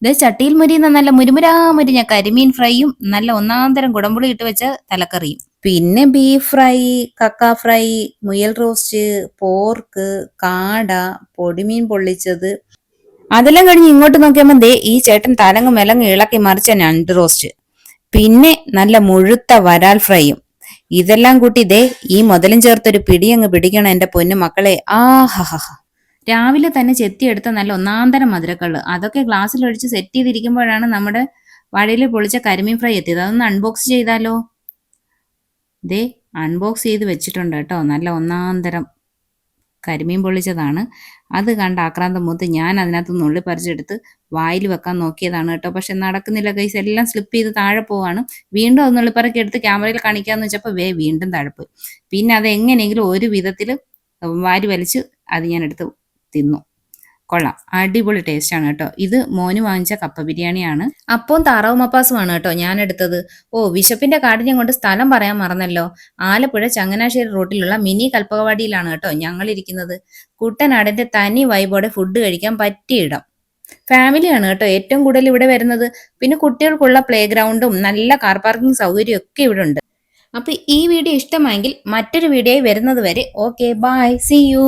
ഇത് ചട്ടിയിൽ മുരിയുന്ന നല്ല മുരുമുരാ മുരിഞ്ഞ കരിമീൻ ഫ്രൈയും നല്ല ഒന്നാന്തരം കുടംപുളി ഇട്ട് വെച്ച തലക്കറിയും. പിന്നെ ബീഫ് ഫ്രൈ, കക്ക ഫ്രൈ, മുയൽ റോസ്റ്റ്, പോർക്ക്, കാട, പൊടിമീൻ പൊള്ളിച്ചത്. അതെല്ലാം കഴിഞ്ഞ് ഇങ്ങോട്ട് നോക്കിയപ്പോൾ ദേ ഈ ചേട്ടൻ തലങ്ങ് മെലങ്ങ് ഇളക്കി മറിച്ച ഞണ്ട് റോസ്റ്റ്. പിന്നെ നല്ല മുഴുത്ത വരാൽ ഫ്രൈയും. ഇതെല്ലാം കൂട്ടി ദേ ഈ മുതലും ചേർത്തൊരു പിടിയങ്ങ് പിടിക്കണം എന്റെ പൊന്നു മക്കളെ. ആഹഹ. രാവിലെ തന്നെ ചെത്തിയെടുത്ത നല്ല ഒന്നാന്തരം മധുരക്കള്ള് അതൊക്കെ ഗ്ലാസ്സിലൊഴിച്ച് സെറ്റ് ചെയ്തിരിക്കുമ്പോഴാണ് നമ്മുടെ വഴിയിൽ പൊളിച്ച കരിമീൻ ഫ്രൈ എത്തിയത്. അതൊന്ന് അൺബോക്സ് ചെയ്താലോ? ദേ അൺബോക്സ് ചെയ്ത് വെച്ചിട്ടുണ്ട് കേട്ടോ. നല്ല ഒന്നാന്തരം കരിമീൻ പൊള്ളിച്ചതാണ്. അത് കണ്ട ആക്രാന്തം മൂത്ത് ഞാൻ അതിനകത്ത് നുള്ളി പറിച്ചെടുത്ത് വായിൽ വെക്കാൻ നോക്കിയതാണ് കേട്ടോ. പക്ഷെ നടക്കുന്നില്ല ഗൈസ്, എല്ലാം സ്ലിപ്പ് ചെയ്ത് താഴെ പോവാണ്. വീണ്ടും അത് നുള്ളിപ്പറക്കി എടുത്ത് ക്യാമറയിൽ കാണിക്കാന്ന് വെച്ചപ്പോൾ വീണ്ടും താഴെ പോയി. പിന്നെ അത് എങ്ങനെയെങ്കിലും ഒരു വിധത്തിൽ വാരി വലിച്ച് അത് ഞാൻ എടുത്ത് തിന്നു. കൊള്ളാം, അടിപൊളി ടേസ്റ്റ് ആണ് കേട്ടോ. ഇത് മോന് വാങ്ങിച്ച കപ്പ ബിരിയാണിയാണ്. അപ്പവും താറാവ് മപ്പാസുമാണ് കേട്ടോ ഞാൻ എടുത്തത്. ഓ, വിശപ്പിന്റെ കാഠിന്യം കൊണ്ട് സ്ഥലം പറയാൻ മറന്നല്ലോ. ആലപ്പുഴ ചങ്ങനാശ്ശേരി റൂട്ടിലുള്ള മിനി കൽപ്പകവാടിയിലാണ് കേട്ടോ ഞങ്ങൾ ഇരിക്കുന്നത്. കുട്ടനാടിന്റെ തനി വൈബോടെ ഫുഡ് കഴിക്കാൻ പറ്റിയ ഇടം. ഫാമിലിയാണ് കേട്ടോ ഏറ്റവും കൂടുതൽ ഇവിടെ വരുന്നത്. പിന്നെ കുട്ടികൾക്കുള്ള പ്ലേ ഗ്രൗണ്ടും നല്ല കാർ പാർക്കിംഗ് സൗകര്യം ഒക്കെ ഇവിടെ ഉണ്ട്. അപ്പൊ ഈ വീഡിയോ ഇഷ്ടമായെങ്കിൽ മറ്റൊരു വീഡിയോയിൽ വരുന്നത് വരെ ഓക്കെ ബൈ, സീ യു.